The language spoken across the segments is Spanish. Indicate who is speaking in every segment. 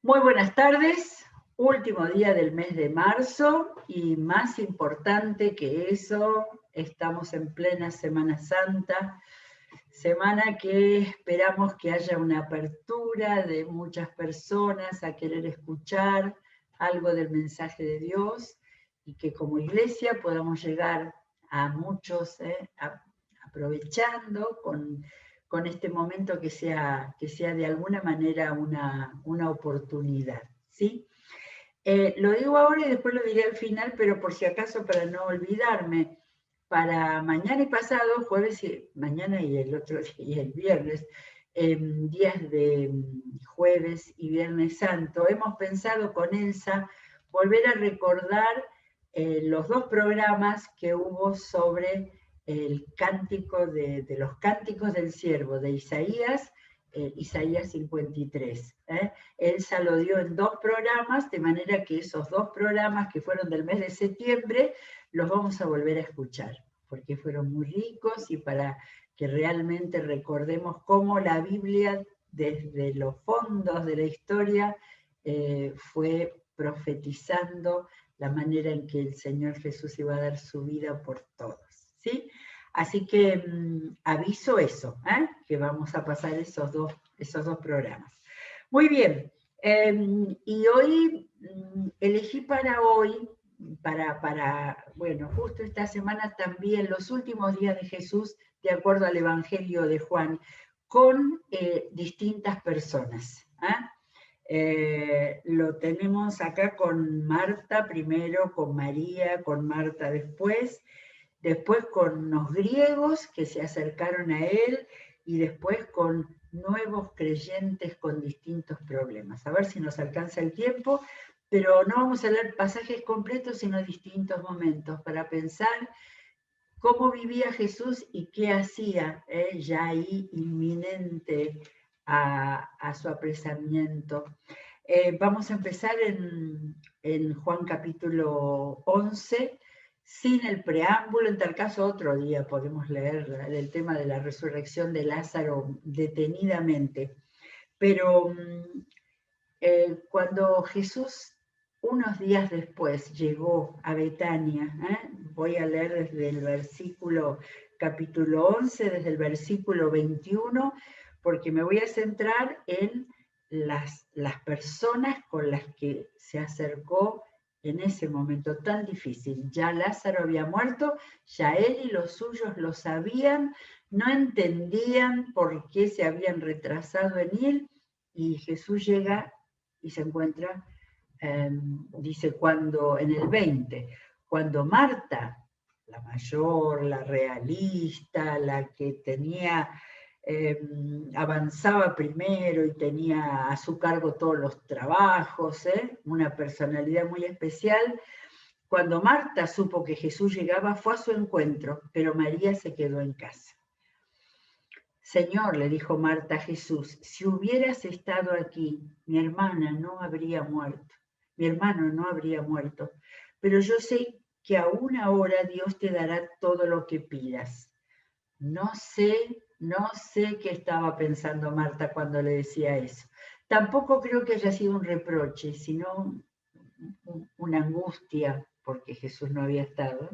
Speaker 1: Muy buenas tardes, último día del mes de marzo y más importante que eso, estamos en plena Semana Santa, semana que esperamos que haya una apertura de muchas personas a querer escuchar algo del mensaje de Dios y que como iglesia podamos llegar a muchos, aprovechando con este momento que sea de alguna manera una oportunidad, ¿sí? Lo digo ahora y después lo diré al final, pero por si acaso para no olvidarme, para mañana y pasado, jueves y mañana y el otro día, y el viernes, días de jueves y viernes santo, hemos pensado con Elsa volver a recordar los dos programas que hubo sobre el cántico de los cánticos del siervo de Isaías, Isaías 53. Elsa lo dio en dos programas, de manera que esos dos programas que fueron del mes de septiembre, los vamos a volver a escuchar, porque fueron muy ricos y para que realmente recordemos cómo la Biblia, desde los fondos de la historia, fue profetizando la manera en que el Señor Jesús iba a dar su vida por todos, ¿sí? Así que aviso eso, que vamos a pasar esos dos programas. Muy bien, y hoy elegí para hoy, bueno, justo esta semana también, los últimos días de Jesús, de acuerdo al Evangelio de Juan, con distintas personas. Lo tenemos acá con Marta primero, con María, con Marta después con los griegos que se acercaron a él y después con nuevos creyentes con distintos problemas. A ver si nos alcanza el tiempo, pero no vamos a leer pasajes completos, sino distintos momentos para pensar cómo vivía Jesús y qué hacía ya ahí inminente a su apresamiento. Vamos a empezar en Juan capítulo 11, sin el preámbulo. En tal caso otro día podemos leer el tema de la resurrección de Lázaro detenidamente. Pero cuando Jesús unos días después llegó a Betania, voy a leer desde el versículo capítulo 11, desde el versículo 21, porque me voy a centrar en las personas con las que se acercó en ese momento tan difícil. Ya Lázaro había muerto, ya él y los suyos lo sabían, no entendían por qué se habían retrasado en ir, y Jesús llega y se encuentra, dice, cuando en el 20, cuando Marta, la mayor, la realista, la que tenía, avanzaba primero y tenía a su cargo todos los trabajos, una personalidad muy especial, cuando Marta supo que Jesús llegaba, fue a su encuentro, pero María se quedó en casa. Señor, le dijo Marta a Jesús, si hubieras estado aquí, mi hermana no habría muerto, mi hermano no habría muerto, pero yo sé que aún ahora Dios te dará todo lo que pidas. No sé qué estaba pensando Marta cuando le decía eso. Tampoco creo que haya sido un reproche, sino una angustia, porque Jesús no había estado.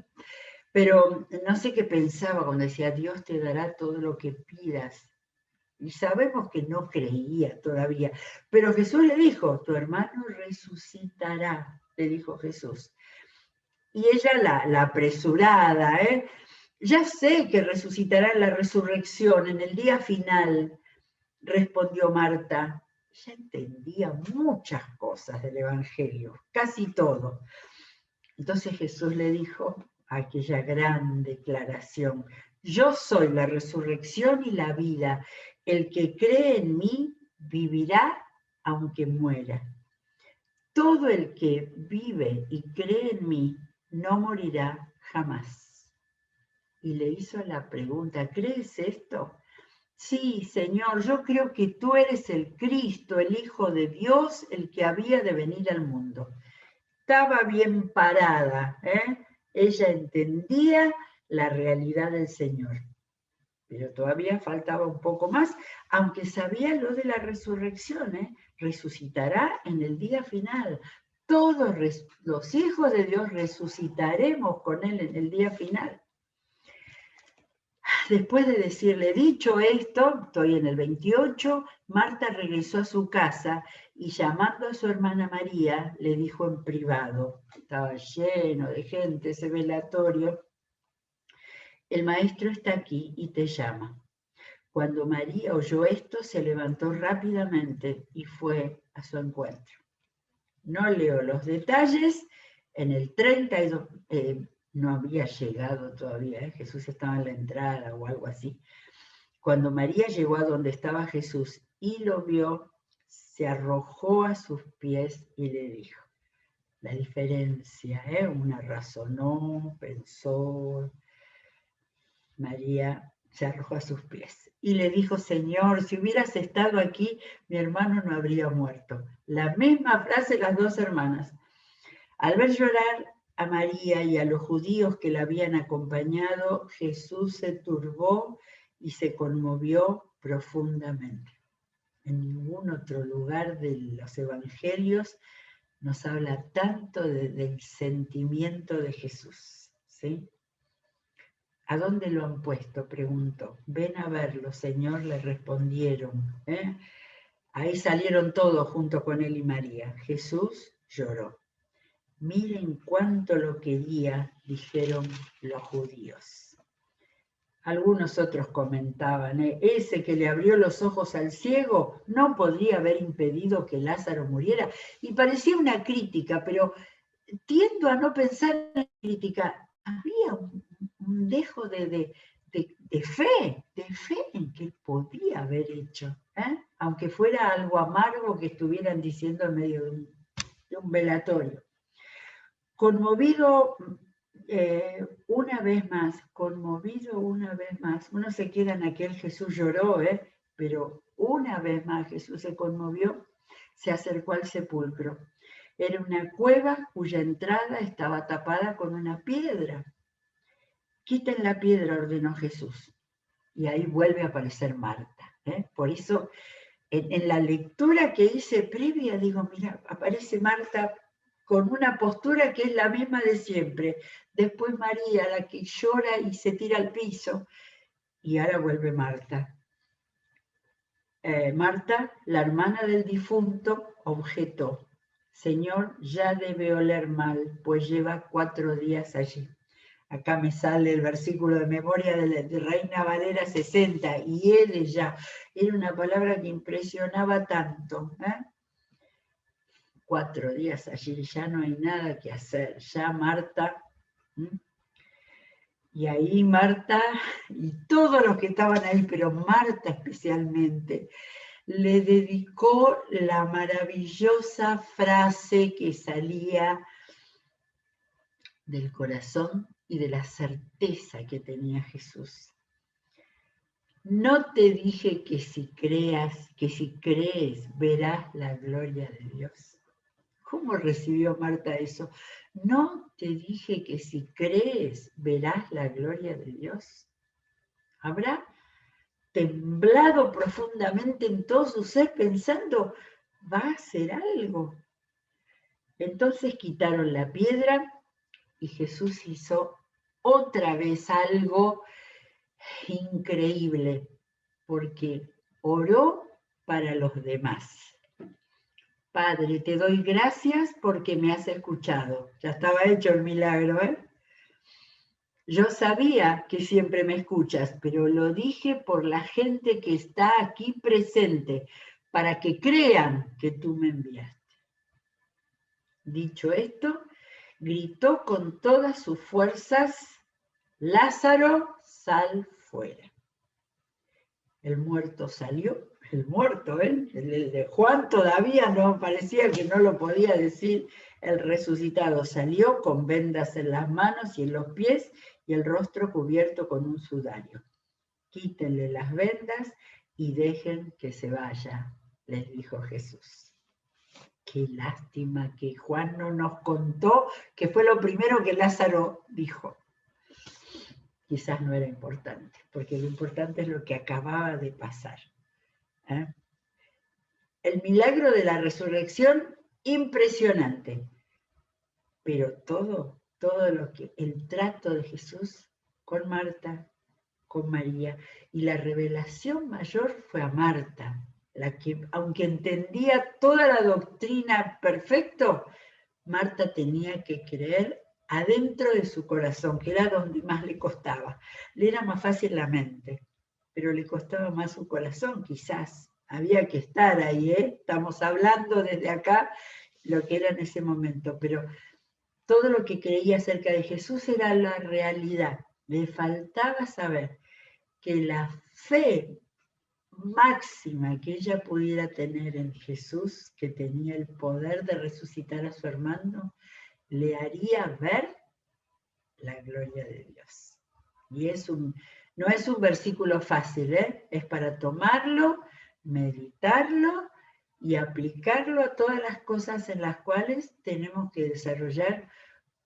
Speaker 1: Pero no sé qué pensaba cuando decía, Dios te dará todo lo que pidas. Y sabemos que no creía todavía. Pero Jesús le dijo, tu hermano resucitará, le dijo Jesús. Y ella, la apresurada, ya sé que resucitará en la resurrección, en el día final, respondió Marta. Ya entendía muchas cosas del Evangelio, casi todo. Entonces Jesús le dijo aquella gran declaración, yo soy la resurrección y la vida, el que cree en mí vivirá aunque muera. Todo el que vive y cree en mí no morirá jamás. Y le hizo la pregunta, ¿crees esto? Sí, Señor, yo creo que tú eres el Cristo, el Hijo de Dios, el que había de venir al mundo. Estaba bien parada, ella entendía la realidad del Señor. pero todavía faltaba un poco más, aunque sabía lo de la resurrección, ¿eh? Resucitará en el día final. Todos los hijos de Dios resucitaremos con Él en el día final. Después de decirle, dicho esto, estoy en el 28, Marta regresó a su casa y llamando a su hermana María, le dijo en privado, estaba lleno de gente ese velatorio, el maestro está aquí y te llama. Cuando María oyó esto, se levantó rápidamente y fue a su encuentro. No leo los detalles, en el 32, no había llegado todavía, Jesús estaba en la entrada o algo así. Cuando María llegó a donde estaba Jesús y lo vio, se arrojó a sus pies y le dijo, la diferencia, una razonó, pensó, María se arrojó a sus pies y le dijo, Señor, si hubieras estado aquí, mi hermano no habría muerto. La misma frase las dos hermanas. Al ver llorar a María y a los judíos que la habían acompañado, Jesús se turbó y se conmovió profundamente. En ningún otro lugar de los evangelios nos habla tanto del sentimiento de Jesús, ¿sí? ¿A dónde lo han puesto?, preguntó. Ven a verlo, Señor, le respondieron. Ahí salieron todos junto con él y María. Jesús lloró. Miren cuánto lo quería, dijeron los judíos. Algunos otros comentaban, ese que le abrió los ojos al ciego no podría haber impedido que Lázaro muriera. Y parecía una crítica, pero tiendo a no pensar en crítica. Había un dejo de fe en que podía haber hecho, aunque fuera algo amargo que estuvieran diciendo en medio de un velatorio. Conmovido una vez más, uno se queda en aquel Jesús lloró, pero una vez más Jesús se conmovió, se acercó al sepulcro. Era una cueva cuya entrada estaba tapada con una piedra. Quiten la piedra, ordenó Jesús. Y ahí vuelve a aparecer Marta. Por eso, en la lectura que hice previa, digo, mira, aparece Marta con una postura que es la misma de siempre. Después María, la que llora y se tira al piso. Y ahora vuelve Marta. Marta, la hermana del difunto, objetó. Señor, ya debe oler mal, pues lleva 4 días allí. Acá me sale el versículo de memoria de Reina Valera 60, y él ya, era una palabra que impresionaba tanto. 4 días allí, ya no hay nada que hacer, ya Marta, y ahí Marta, y todos los que estaban ahí, pero Marta especialmente, le dedicó la maravillosa frase que salía del corazón y de la certeza que tenía Jesús. No te dije que si crees, verás la gloria de Dios. ¿Cómo recibió Marta eso? No te dije que si crees, verás la gloria de Dios. ¿Habrá temblado profundamente en todo su ser pensando, va a hacer algo? Entonces quitaron la piedra y Jesús hizo otra vez algo increíble, porque oró para los demás. Padre, te doy gracias porque me has escuchado. Ya estaba hecho el milagro, Yo sabía que siempre me escuchas, pero lo dije por la gente que está aquí presente, para que crean que tú me enviaste. Dicho esto, gritó con todas sus fuerzas, Lázaro, sal fuera. El muerto salió, el muerto, el de Juan todavía no, parecía que no lo podía decir, el resucitado salió con vendas en las manos y en los pies y el rostro cubierto con un sudario. Quítenle las vendas y dejen que se vaya, les dijo Jesús. Qué lástima que Juan no nos contó que fue lo primero que Lázaro dijo. quizás no era importante, porque lo importante es lo que acababa de pasar. El milagro de la resurrección, impresionante, pero todo lo que, el trato de Jesús con Marta, con María, y la revelación mayor fue a Marta, la que, aunque entendía toda la doctrina perfecto, Marta tenía que creer adentro de su corazón, que era donde más le costaba. Le era más fácil la mente, pero le costaba más su corazón, quizás. Había que estar ahí, ¿eh? Estamos hablando desde acá lo que era en ese momento, pero todo lo que creía acerca de Jesús era la realidad. Le faltaba saber que la fe máxima que ella pudiera tener en Jesús, que tenía el poder de resucitar a su hermano, le haría ver la gloria de Dios. Y no es un versículo fácil, ¿eh? Es para tomarlo, meditarlo y aplicarlo a todas las cosas en las cuales tenemos que desarrollar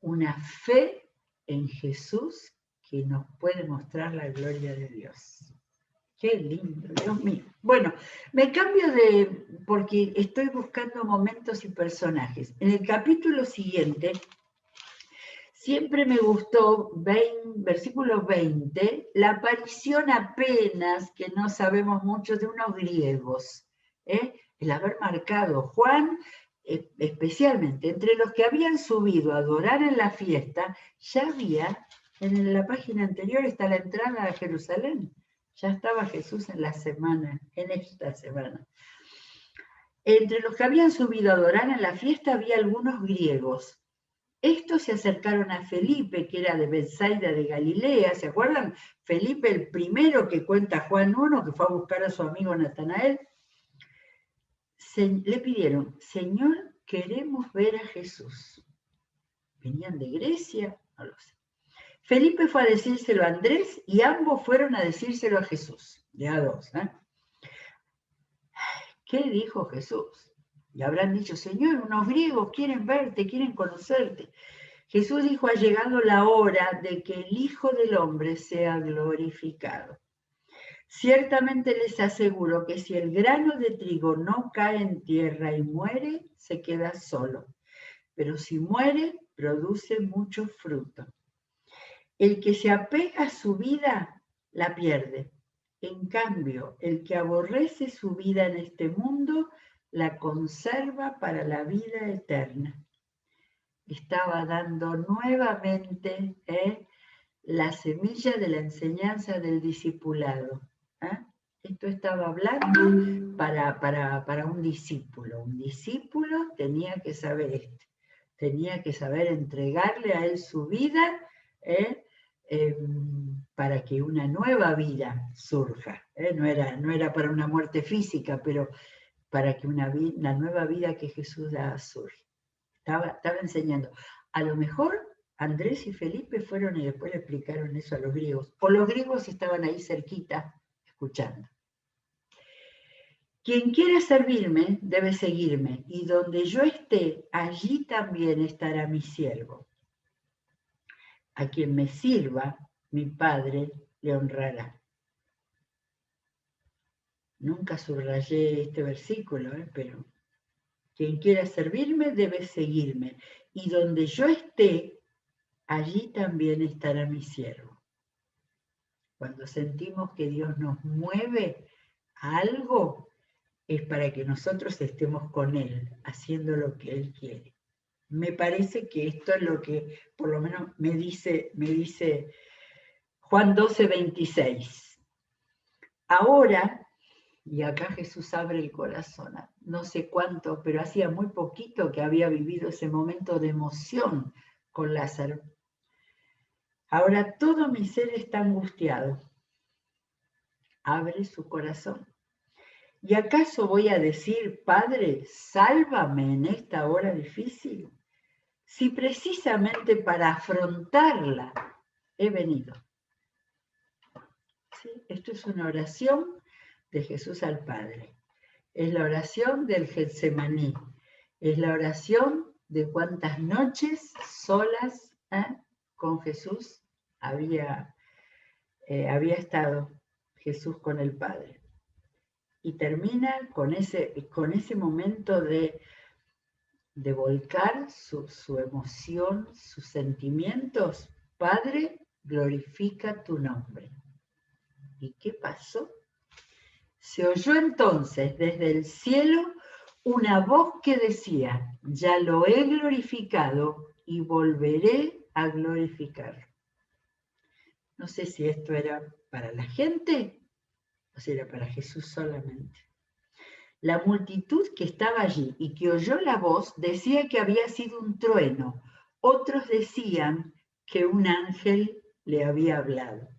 Speaker 1: una fe en Jesús que nos puede mostrar la gloria de Dios. Qué lindo, Dios mío. Bueno, me cambio porque estoy buscando momentos y personajes. En el capítulo siguiente, siempre me gustó, versículo 20, la aparición apenas, que no sabemos mucho, de unos griegos. El haber marcado Juan, especialmente entre los que habían subido a adorar en la fiesta, ya había, en la página anterior está la entrada a Jerusalén. Ya estaba Jesús en esta semana. Entre los que habían subido a adorar en la fiesta había algunos griegos. Estos se acercaron a Felipe, que era de Betsaida de Galilea, ¿se acuerdan? Felipe, el primero que cuenta Juan 1, que fue a buscar a su amigo Natanael. Le pidieron, Señor, queremos ver a Jesús. ¿Venían de Grecia? No lo sé. Felipe fue a decírselo a Andrés y ambos fueron a decírselo a Jesús. De a dos, ¿eh? ¿Qué dijo Jesús? Y habrán dicho, Señor, unos griegos quieren verte, quieren conocerte. Jesús dijo, ha llegado la hora de que el Hijo del Hombre sea glorificado. Ciertamente les aseguro que si el grano de trigo no cae en tierra y muere, se queda solo. Pero si muere, produce mucho fruto. El que se apega a su vida, la pierde. En cambio, el que aborrece su vida en este mundo, la conserva para la vida eterna. Estaba dando nuevamente la semilla de la enseñanza del discipulado. Esto estaba hablando para un discípulo. Un discípulo tenía que saber esto. Tenía que saber entregarle a él su vida, para que una nueva vida surja. No era para una muerte física, pero para que una nueva vida que Jesús da surge. Estaba enseñando. A lo mejor Andrés y Felipe fueron y después le explicaron eso a los griegos. O los griegos estaban ahí cerquita escuchando. Quien quiera servirme debe seguirme, y donde yo esté, allí también estará mi siervo. A quien me sirva, mi Padre le honrará. Nunca subrayé este versículo, pero quien quiera servirme debe seguirme, y donde yo esté, allí también estará mi siervo. Cuando sentimos que Dios nos mueve a algo, es para que nosotros estemos con Él, haciendo lo que Él quiere. Me parece que esto es lo que, por lo menos, me dice Juan 12:26. Ahora, y acá Jesús abre el corazón, no sé cuánto, pero hacía muy poquito que había vivido ese momento de emoción con Lázaro. Ahora todo mi ser está angustiado. Abre su corazón. ¿Y acaso voy a decir, Padre, sálvame en esta hora difícil? Si precisamente para afrontarla he venido. ¿Sí? Esto es una oración de Jesús al Padre. Es la oración del Getsemaní. Es la oración de cuántas noches solas con Jesús había había estado Jesús con el Padre. Y termina con ese momento de volcar su emoción, sus sentimientos. Padre, glorifica tu nombre. ¿Y qué pasó? Se oyó entonces desde el cielo una voz que decía, ya lo he glorificado y volveré a glorificarlo. No sé si esto era para la gente o si era para Jesús solamente. La multitud que estaba allí y que oyó la voz decía que había sido un trueno. Otros decían que un ángel le había hablado.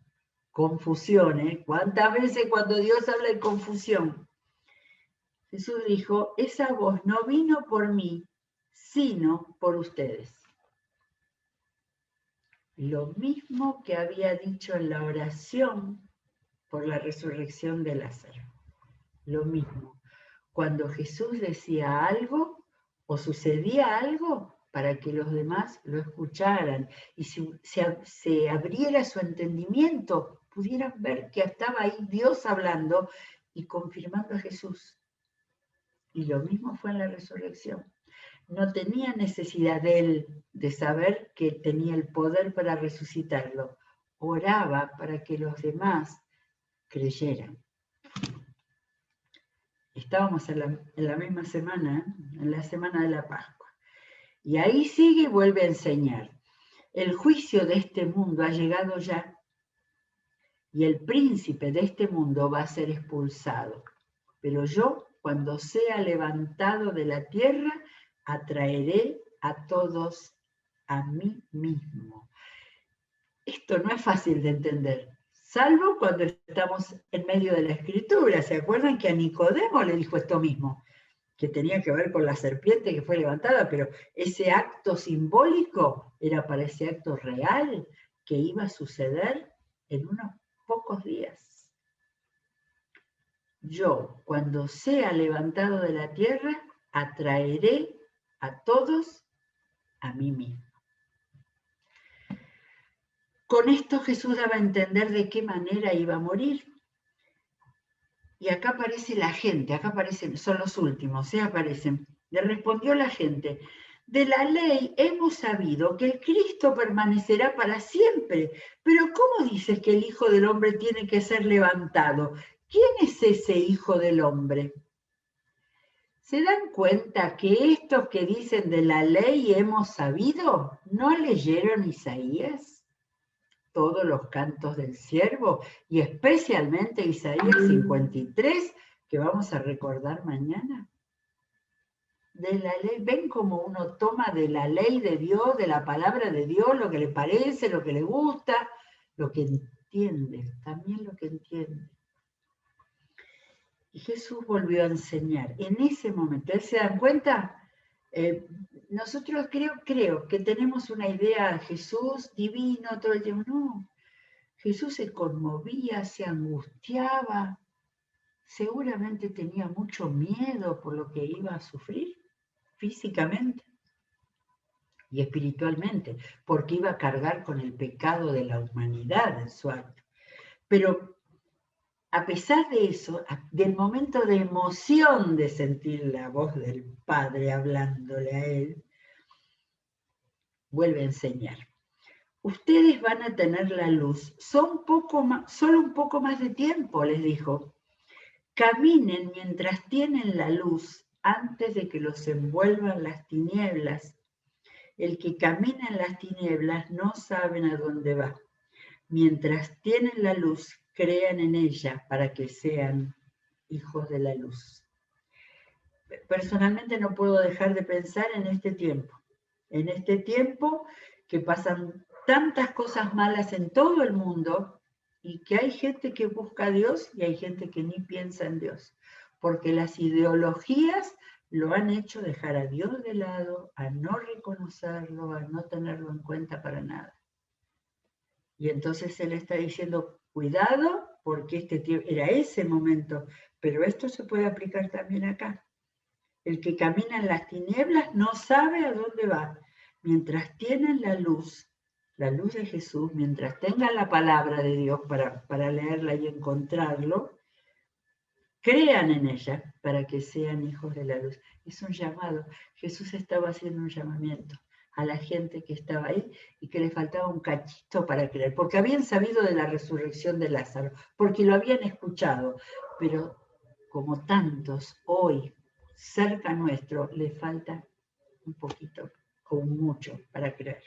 Speaker 1: Confusión, ¿eh? ¿Cuántas veces cuando Dios habla en confusión? Jesús dijo, esa voz no vino por mí, sino por ustedes. Lo mismo que había dicho en la oración por la resurrección de Lázaro. Lo mismo. Cuando Jesús decía algo o sucedía algo para que los demás lo escucharan y se abriera su entendimiento, pudieran ver que estaba ahí Dios hablando y confirmando a Jesús. Y lo mismo fue en la resurrección. No tenía necesidad de él de saber que tenía el poder para resucitarlo. Oraba para que los demás creyeran. Estábamos en la misma semana, en la semana de la Pascua. Y ahí sigue y vuelve a enseñar. El juicio de este mundo ha llegado ya y el príncipe de este mundo va a ser expulsado. Pero yo, cuando sea levantado de la tierra, atraeré a todos a mí mismo. Esto no es fácil de entender, salvo cuando estamos en medio de la Escritura. ¿Se acuerdan que a Nicodemo le dijo esto mismo? Que tenía que ver con la serpiente que fue levantada, pero ese acto simbólico era para ese acto real que iba a suceder en unos pocos días. Yo, cuando sea levantado de la tierra, atraeré a todos a mí mismo. Con esto Jesús daba a entender de qué manera iba a morir. Y acá aparece la gente, acá aparecen, son los últimos, aparecen. Le respondió la gente, de la ley hemos sabido que el Cristo permanecerá para siempre, pero ¿cómo dices que el Hijo del Hombre tiene que ser levantado? ¿Quién es ese Hijo del Hombre? ¿Se dan cuenta que estos que dicen de la ley hemos sabido, no leyeron Isaías? Todos los cantos del siervo y especialmente Isaías 53, que vamos a recordar mañana. De la ley, ven como uno toma de la ley de Dios, de la palabra de Dios, lo que le parece, lo que le gusta, lo que entiende, también lo que entiende. Y Jesús volvió a enseñar. En ese momento, ¿se dan cuenta? Nosotros creo que tenemos una idea de Jesús divino todo el tiempo. No, Jesús se conmovía, se angustiaba, seguramente tenía mucho miedo por lo que iba a sufrir físicamente y espiritualmente, porque iba a cargar con el pecado de la humanidad en su acto. Pero a pesar de eso, del momento de emoción de sentir la voz del Padre hablándole a él, vuelve a enseñar. Ustedes van a tener la luz, solo un poco más de tiempo, les dijo. Caminen mientras tienen la luz antes de que los envuelvan las tinieblas. El que camina en las tinieblas no sabe a dónde va. Mientras tienen la luz, crean en ella para que sean hijos de la luz. Personalmente no puedo dejar de pensar en este tiempo que pasan tantas cosas malas en todo el mundo y que hay gente que busca a Dios y hay gente que ni piensa en Dios, porque las ideologías lo han hecho dejar a Dios de lado, a no reconocerlo, a no tenerlo en cuenta para nada. Y entonces él está diciendo, cuidado, porque era ese momento, pero esto se puede aplicar también acá. El que camina en las tinieblas no sabe a dónde va. Mientras tienen la luz, la luz de Jesús, mientras tengan la palabra de Dios para leerla y encontrarlo, crean en ella para que sean hijos de la luz. Es un llamado. Jesús estaba haciendo un llamamiento a la gente que estaba ahí y que le faltaba un cachito para creer, porque habían sabido de la resurrección de Lázaro, porque lo habían escuchado, pero como tantos hoy cerca nuestro, le falta un poquito o mucho para creer.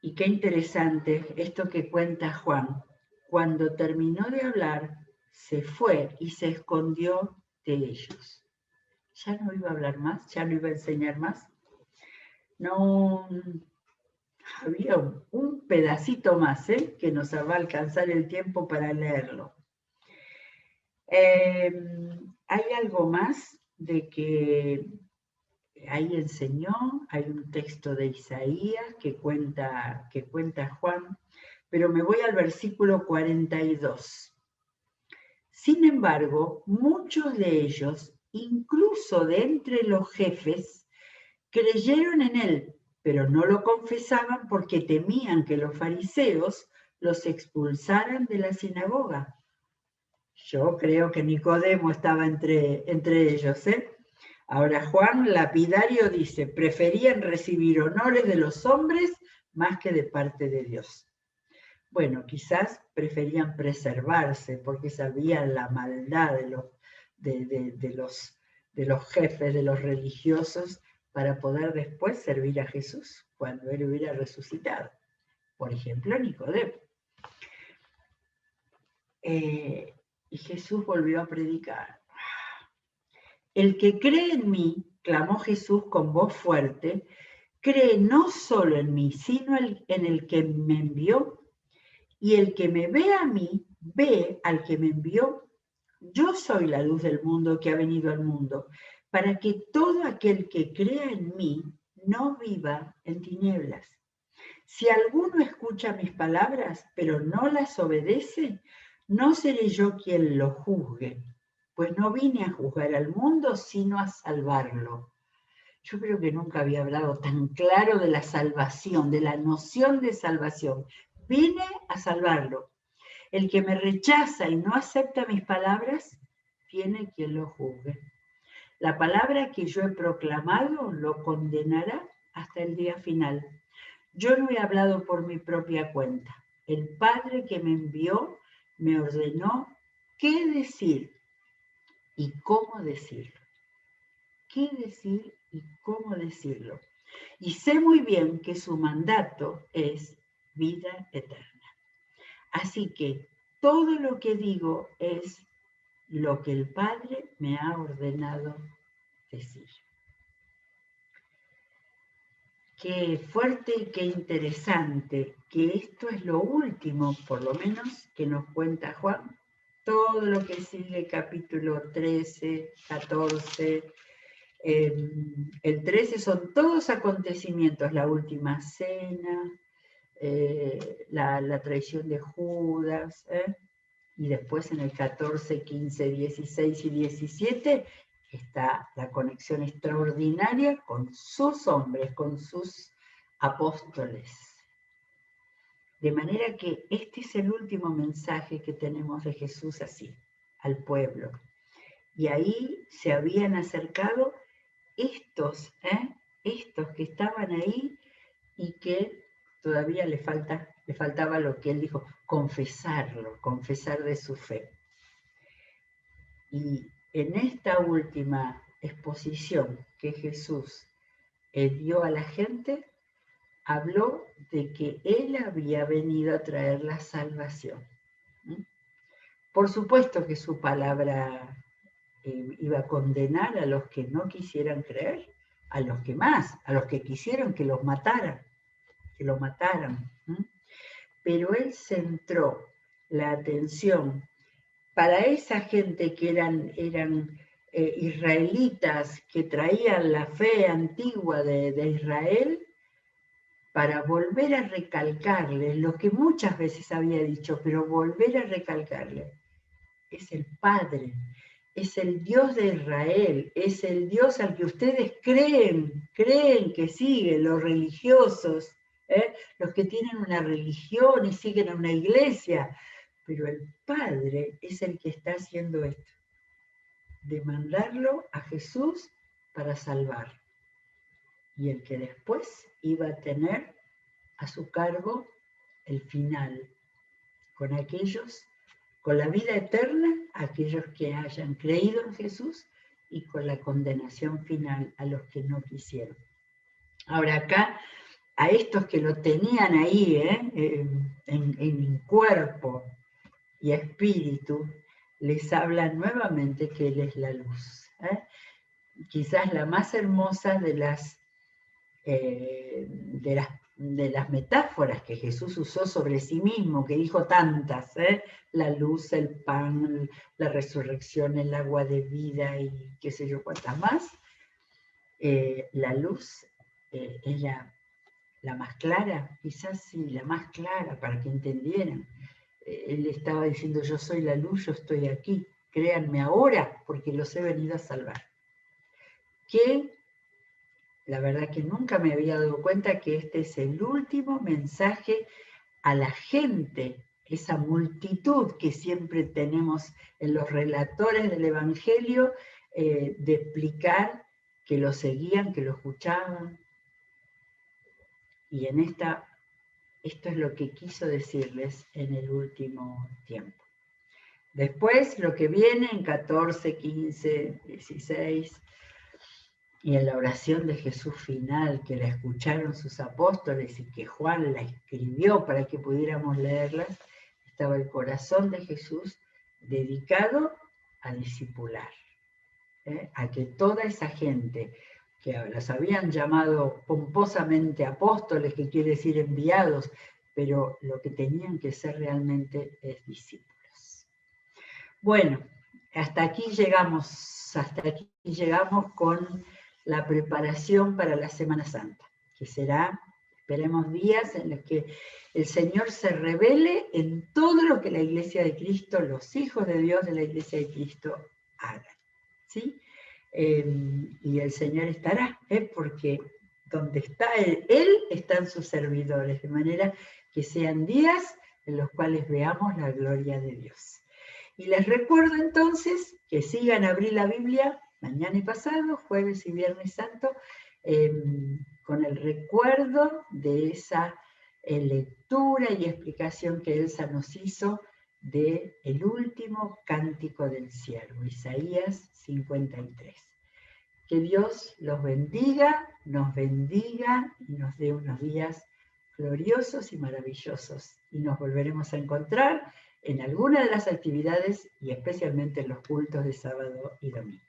Speaker 1: Y qué interesante esto que cuenta Juan. Cuando terminó de hablar, se fue y se escondió de ellos. Ya no iba a hablar más, ya no iba a enseñar más. No, había un pedacito más, que nos va a alcanzar el tiempo para leerlo. Hay algo más de que ahí enseñó, hay un texto de Isaías que cuenta Juan, pero me voy al versículo 42. Sin embargo, muchos de ellos, incluso de entre los jefes, creyeron en él, pero no lo confesaban porque temían que los fariseos los expulsaran de la sinagoga. Yo creo que Nicodemo estaba entre ellos, Ahora Juan Lapidario dice, preferían recibir honores de los hombres más que de parte de Dios. Bueno, quizás preferían preservarse porque sabían la maldad de los jefes, de los religiosos, para poder después servir a Jesús cuando él hubiera resucitado. Por ejemplo, Nicodemo. Y Jesús volvió a predicar. El que cree en mí, clamó Jesús con voz fuerte, cree no solo en mí, sino en el que me envió. Y el que me ve a mí, ve al que me envió. Yo soy la luz del mundo que ha venido al mundo, para que todo aquel que crea en mí no viva en tinieblas. Si alguno escucha mis palabras, pero no las obedece, no seré yo quien lo juzgue, pues no vine a juzgar al mundo, sino a salvarlo. Yo creo que nunca había hablado tan claro de la salvación, de la noción de salvación. Vine a salvarlo. El que me rechaza y no acepta mis palabras, tiene quien lo juzgue. La palabra que yo he proclamado lo condenará hasta el día final. Yo no he hablado por mi propia cuenta. El Padre que me envió me ordenó qué decir y cómo decirlo. Qué decir y cómo decirlo. Y sé muy bien que su mandato es vida eterna. Así que todo lo que digo es lo que el Padre me ha ordenado decir. Qué fuerte y qué interesante que esto es lo último, por lo menos, que nos cuenta Juan. Todo lo que sigue, capítulo 13, 14, el 13 son todos acontecimientos, la última cena, la traición de Judas, y después en el 14, 15, 16 y 17 está la conexión extraordinaria con sus hombres, con sus apóstoles. De manera que este es el último mensaje que tenemos de Jesús así, al pueblo. Y ahí se habían acercado estos que estaban ahí y que todavía le faltaba lo que él dijo, confesar de su fe. Y en esta última exposición que Jesús dio a la gente, habló de que él había venido a traer la salvación. Por supuesto que su palabra iba a condenar a los que no quisieran creer, a los que quisieron que los mataran, Pero él centró la atención para esa gente que eran israelitas que traían la fe antigua de Israel, para volver a recalcarle lo que muchas veces había dicho, pero volver a recalcarle. Es el Padre, es el Dios de Israel, es el Dios al que ustedes creen que siguen los religiosos, los que tienen una religión y siguen a una iglesia, pero el Padre es el que está haciendo esto, de mandarlo a Jesús para salvar, y el que después iba a tener a su cargo el final, con aquellos, con la vida eterna, aquellos que hayan creído en Jesús, y con la condenación final a los que no quisieron. Ahora acá, a estos que lo tenían ahí, en cuerpo y espíritu, les habla nuevamente que Él es la luz. Quizás la más hermosa de las metáforas que Jesús usó sobre sí mismo, que dijo tantas, la luz, el pan, la resurrección, el agua de vida y qué sé yo cuántas más. La luz es la más clara, quizás sí, la más clara para que entendieran. Él estaba diciendo, yo soy la luz, yo estoy aquí, créanme ahora porque los he venido a salvar. Que la verdad que nunca me había dado cuenta que este es el último mensaje a la gente, esa multitud que siempre tenemos en los relatores del Evangelio, de explicar que lo seguían, que lo escuchaban. Y esto es lo que quiso decirles en el último tiempo. Después, lo que viene en 14, 15, 16... y en la oración de Jesús final, que la escucharon sus apóstoles y que Juan la escribió para que pudiéramos leerlas, estaba el corazón de Jesús dedicado a discipular, a que toda esa gente que las habían llamado pomposamente apóstoles, que quiere decir enviados, pero lo que tenían que ser realmente es discípulos. Bueno, hasta aquí llegamos con la preparación para la Semana Santa, que será, esperemos, días en los que el Señor se revele en todo lo que la Iglesia de Cristo, los hijos de Dios de la Iglesia de Cristo hagan, ¿sí? Y el Señor estará, porque donde está Él están sus servidores, de manera que sean días en los cuales veamos la gloria de Dios. Y les recuerdo entonces que sigan a abrir la Biblia mañana y pasado, jueves y viernes santo, con el recuerdo de esa lectura y explicación que Elsa nos hizo del último cántico del siervo, Isaías 53. Que Dios los bendiga, nos bendiga y nos dé unos días gloriosos y maravillosos. Y nos volveremos a encontrar en alguna de las actividades y especialmente en los cultos de sábado y domingo.